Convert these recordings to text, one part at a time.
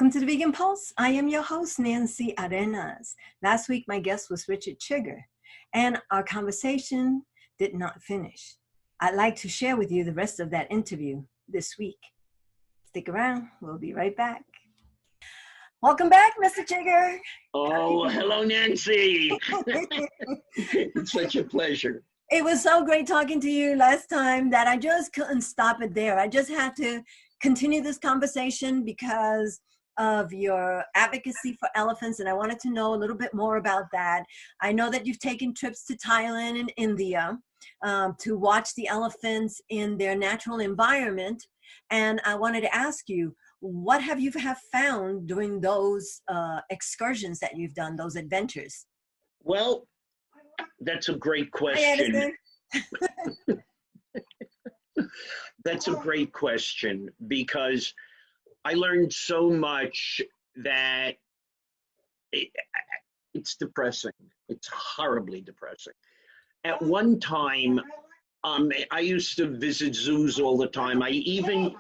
Welcome to the Vegan Pulse. I am your host, Nancy Arenas. Last week, my guest was Richard Chiger, and our conversation did not finish. I'd like to share with you the rest of that interview this week. Stick around. We'll be right back. Welcome back, Mr. Chiger. Oh, hello, Nancy. It's such a pleasure. It was so great talking to you last time that I just couldn't stop it there. I just had to continue this conversation because of your advocacy for elephants, and I wanted to know a little bit more about that. I know that you've taken trips to Thailand and India to watch the elephants in their natural environment, and I wanted to ask you, what have you found during those excursions that you've done, those adventures? Well, that's a great question. That's a great question because I learned so much that it's depressing. It's horribly depressing. At one time, I used to visit zoos all the time. I even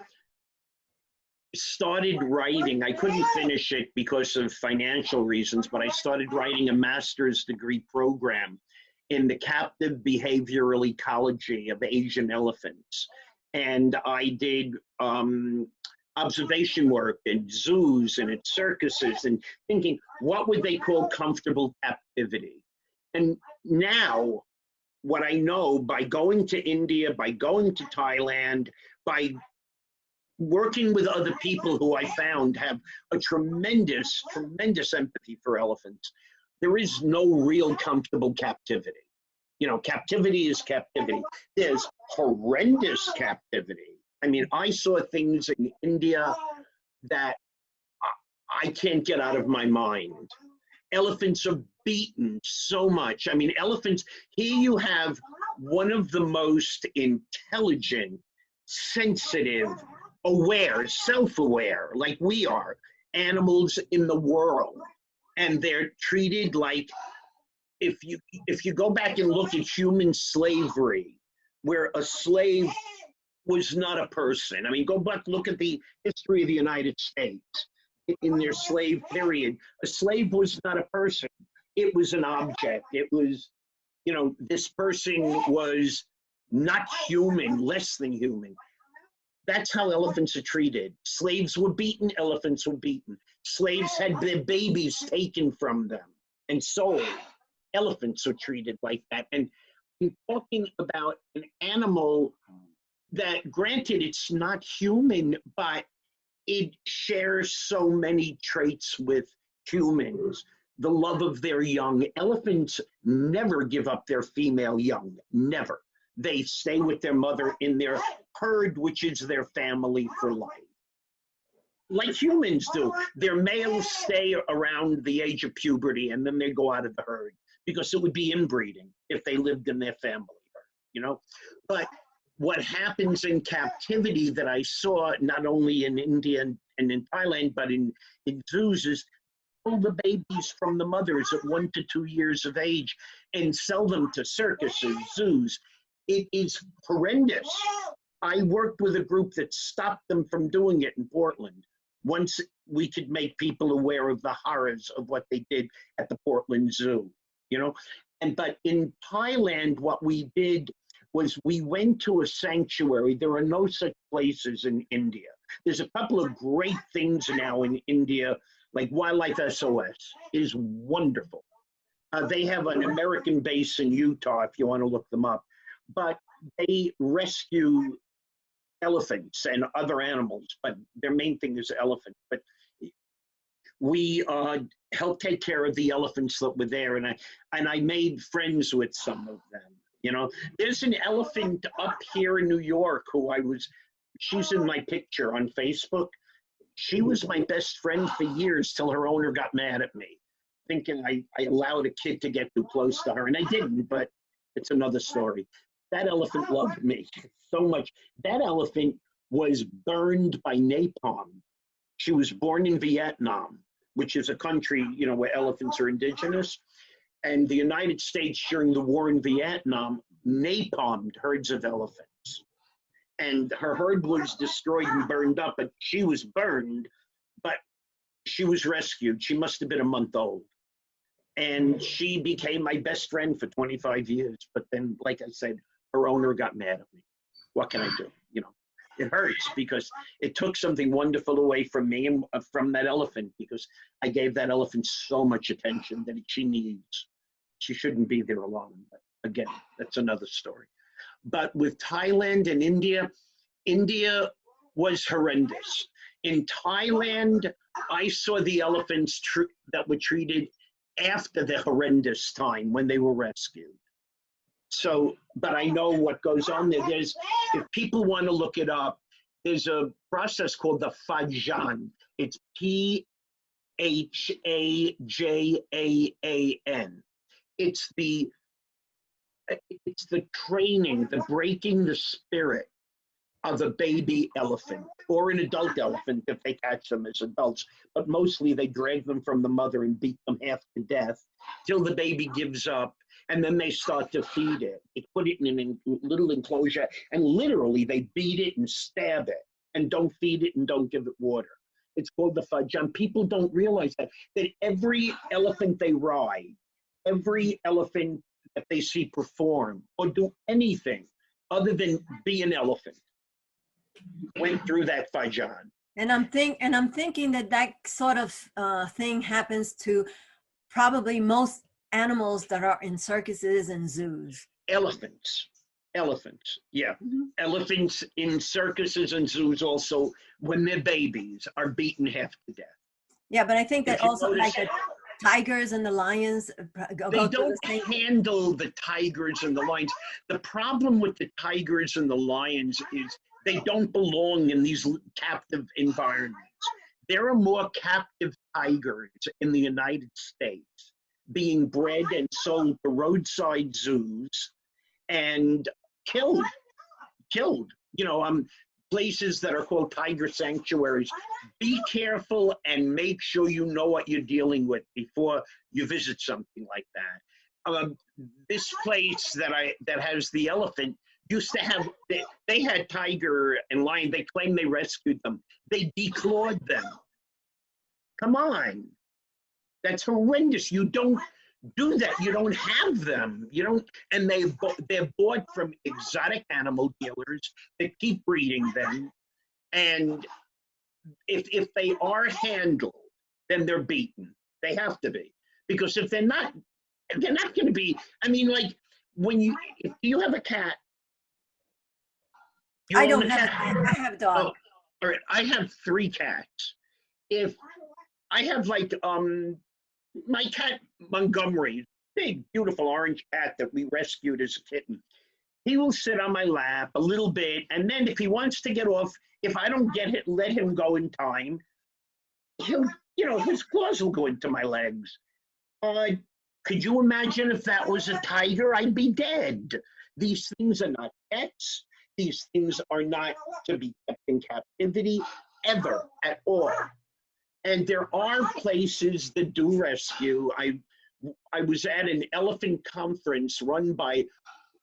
started writing. I couldn't finish it because of financial reasons, but I started writing a master's degree program in the captive behavioral ecology of Asian elephants. And I did observation work in zoos and at circuses and thinking, what would they call comfortable captivity? And now, what I know by going to India, by going to Thailand, by working with other people who I found have a tremendous, tremendous empathy for elephants, there is no real comfortable captivity. You know, captivity is captivity. There's horrendous captivity. I mean, I saw things in India that I can't get out of my mind. Elephants are beaten so much. I mean, elephants, here you have one of the most intelligent, sensitive, aware, self-aware, like we are, animals in the world. And they're treated like, if you go back and look at human slavery, where a slave was not a person. I mean, go back, look at the history of the United States in their slave period. A slave was not a person. It was an object. It was, you know, this person was not human, less than human. That's how elephants are treated. Slaves were beaten, elephants were beaten. Slaves had their babies taken from them and sold. Elephants are treated like that. And I'm talking about an animal that, granted, it's not human, but it shares so many traits with humans. The love of their young. Elephants never give up their female young, never. They stay with their mother in their herd, which is their family for life. Like humans do. Their males stay around the age of puberty and then they go out of the herd because it would be inbreeding if they lived in their family herd, you know? But what happens in captivity that I saw not only in India and in Thailand, but in zoos is pull the babies from the mothers at 1 to 2 years of age and sell them to circuses, zoos. It is horrendous. I worked with a group that stopped them from doing it in Portland. Once we could make people aware of the horrors of what they did at the Portland Zoo, you know? But in Thailand, what we did was we went to a sanctuary. There are no such places in India. There's a couple of great things now in India, like Wildlife SOS is wonderful. They have an American base in Utah, if you want to look them up. But they rescue elephants and other animals, but their main thing is elephants. But we helped take care of the elephants that were there, and I made friends with some of them. You know, there's an elephant up here in New York she's in my picture on Facebook. She was my best friend for years till her owner got mad at me, thinking I allowed a kid to get too close to her, and I didn't, but it's another story. That elephant loved me so much. That elephant was burned by napalm. She was born in Vietnam, which is a country, you know, where elephants are indigenous. And the United States during the war in Vietnam napalmed herds of elephants. And her herd was destroyed and burned up, but she was burned. But she was rescued. She must have been a month old. And she became my best friend for 25 years. But then, like I said, her owner got mad at me. What can I do? You know, it hurts because it took something wonderful away from me and from that elephant, because I gave that elephant so much attention that she needs. She shouldn't be there alone. But again, that's another story. But with Thailand and India was horrendous. In Thailand, I saw the elephants that were treated after the horrendous time when they were rescued. So, but I know what goes on there. There's, if people want to look it up, there's a process called the Fajan. It's Phajajan. It's the training, the breaking the spirit of a baby elephant or an adult elephant if they catch them as adults. But mostly they drag them from the mother and beat them half to death till the baby gives up, and then they start to feed it. They put it in a little enclosure and literally they beat it and stab it and don't feed it and don't give it water. It's called the Fajan. People don't realize that every elephant they ride, every elephant that they see perform or do anything other than be an elephant went through that Fajan. And I'm thinking that sort of thing happens to probably most animals that are in circuses and zoos. Elephants, yeah. Mm-hmm. Elephants in circuses and zoos also, when they're babies, are beaten half to death. Yeah, but I think that also like the tigers and the lions they don't handle the tigers and the lions. The problem with the tigers and the lions is they don't belong in these captive environments. There are more captive tigers in the United States being bred and sold to roadside zoos and killed. You know, places that are called tiger sanctuaries. Be careful and make sure you know what you're dealing with before you visit something like that. This place that has the elephant used to have, they had tiger and lion. They claim they rescued them. They declawed them. Come on. That's horrendous. You don't do that. You don't have them. You don't, and they're bought from exotic animal dealers that keep breeding them. And if they are handled, then they're beaten. They have to be. Because if they're not going to be, I mean, like, if you have a cat, I don't have a cat. I have a dog. Oh, all right, I have 3 cats. If I have like my cat Montgomery, big beautiful orange cat that we rescued as a kitten, he will sit on my lap a little bit, and then if he wants to get off, if I don't let him go in time, his claws will go into my legs. Could you imagine if that was a tiger? I'd be dead. These things are not pets. These things are not to be kept in captivity ever at all. And there are places that do rescue. I was at an elephant conference run by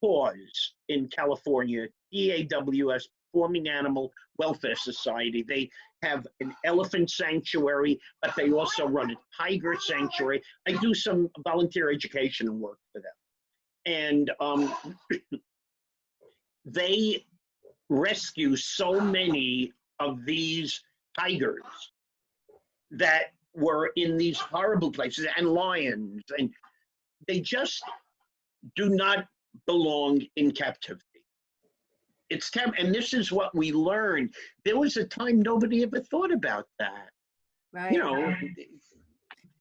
PAWS in California, PAWS, Performing Animal Welfare Society. They have an elephant sanctuary, but they also run a tiger sanctuary. I do some volunteer education and work for them. And they rescue so many of these tigers that were in these horrible places, and lions, and they just do not belong in captivity. And this is what we learned. There was a time nobody ever thought about that. Right. You know,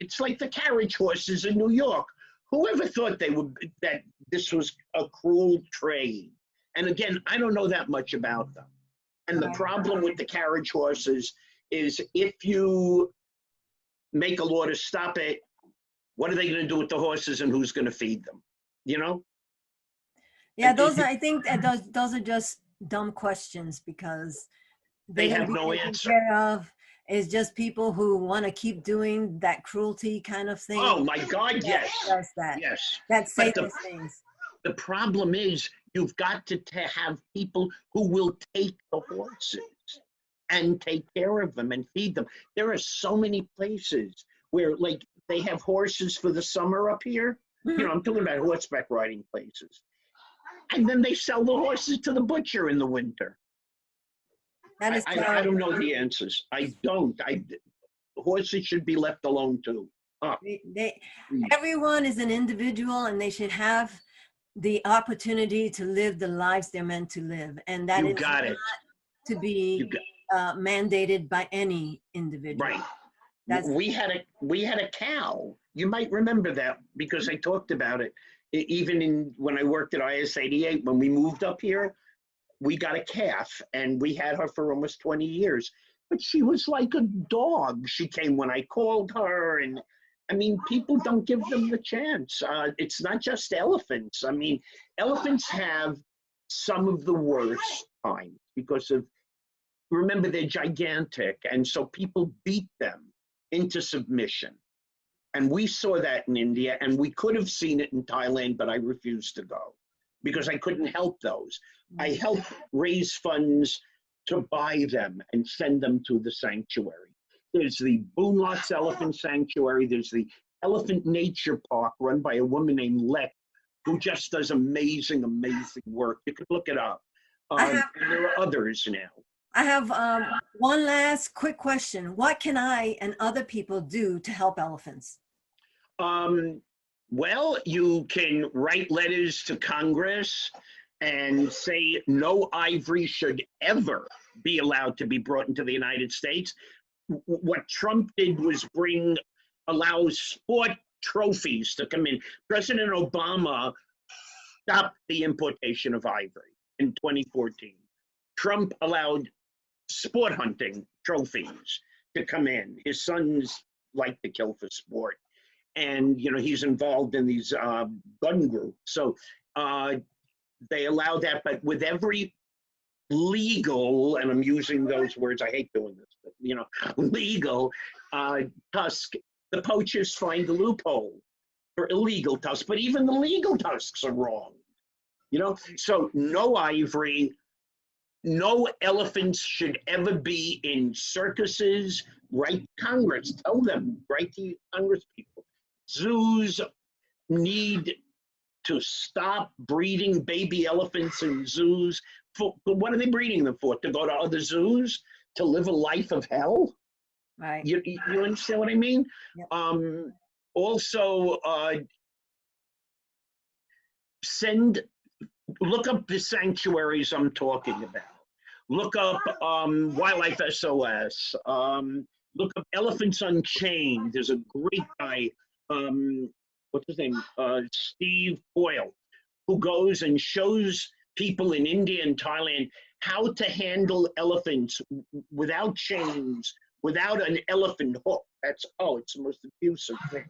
it's like the carriage horses in New York. Whoever thought that this was a cruel trade? And again, I don't know that much about them. And the problem with the carriage horses is if you make a law to stop it, what are they going to do with the horses and who's going to feed them? You know? Yeah, I think those are just dumb questions because they have no answer. It's just people who want to keep doing that cruelty kind of thing. Oh my God, yes. Does that. Yes. That say those things. The problem is you've got to have people who will take the horses. and take care of them and feed them. There are so many places where, like, they have horses for the summer up here. You know, I'm talking about horseback riding places. And then they sell the horses to the butcher in the winter. That is I don't know the answers. I don't. Horses should be left alone too. Everyone is an individual, and they should have the opportunity to live the lives they're meant to live, and that is not to be mandated by any individual. Right. We had a cow. You might remember that because I talked about it. Even when I worked at IS 88, when we moved up here, we got a calf, and we had her for almost 20 years. But she was like a dog. She came when I called her, and I mean, people don't give them the chance. It's not just elephants. I mean, elephants have some of the worst times because of, remember, they're gigantic, and so people beat them into submission. And we saw that in India, and we could have seen it in Thailand, but I refused to go because I couldn't help those. I helped raise funds to buy them and send them to the sanctuary. There's the Boonlots Elephant Sanctuary. There's the Elephant Nature Park run by a woman named Lek, who just does amazing, amazing work. You could look it up. And there are others now. I have one last quick question. What can I and other people do to help elephants? Well, you can write letters to Congress and say no ivory should ever be allowed to be brought into the United States. What Trump did was allow sport trophies to come in. President Obama stopped the importation of ivory in 2014. Trump allowed sport hunting trophies to come in. His sons like to kill for sport. And, you know, he's involved in these gun groups. So they allow that, but with every legal, and I'm using those words, I hate doing this, but, you know, legal tusk, the poachers find the loophole for illegal tusks, but even the legal tusks are wrong, you know? So no ivory, no elephants should ever be in circuses. Write to Congress, tell them, write to Congress people. Zoos need to stop breeding baby elephants in zoos. For what are they breeding them for? To go to other zoos? To live a life of hell? Right. You understand what I mean? Yep. Also, look up the sanctuaries I'm talking about. Look up Wildlife SOS. Look up Elephants Unchained. There's a great guy, what's his name? Steve Boyle, who goes and shows people in India and Thailand how to handle elephants without chains, without an elephant hook. It's the most abusive thing.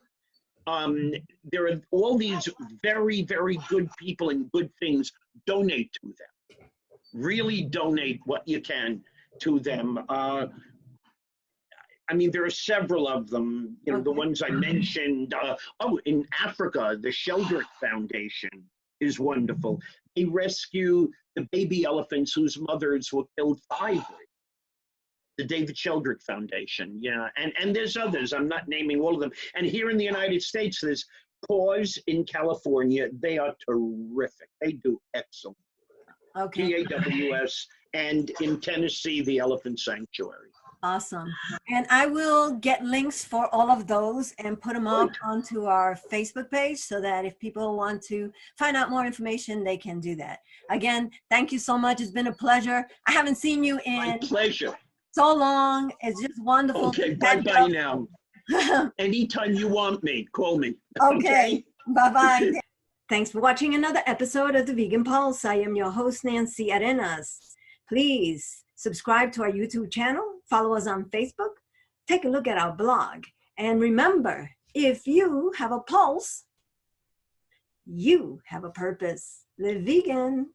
There are all these very, very good people and good things. Donate to them. Really donate what you can to them. I mean, there are several of them, you know, the ones I mentioned. In Africa, the Sheldrick Foundation is wonderful. They rescue the baby elephants whose mothers were killed for ivory. The David Sheldrick Foundation, yeah. And there's others, I'm not naming all of them. And here in the United States, there's Paws in California. They are terrific. They do excellent. Okay. PAWS, and in Tennessee, the Elephant Sanctuary. Awesome. And I will get links for all of those and put them up onto our Facebook page so that if people want to find out more information, they can do that. Again, thank you so much. It's been a pleasure. I haven't seen you in My pleasure. So long. It's just wonderful. Okay, bye-bye now. Anytime you want me, call me. Okay. Bye-bye. Thanks for watching another episode of The Vegan Pulse. I am your host, Nancy Arenas. Please subscribe to our YouTube channel, follow us on Facebook, take a look at our blog. And remember, if you have a pulse, you have a purpose. Live vegan.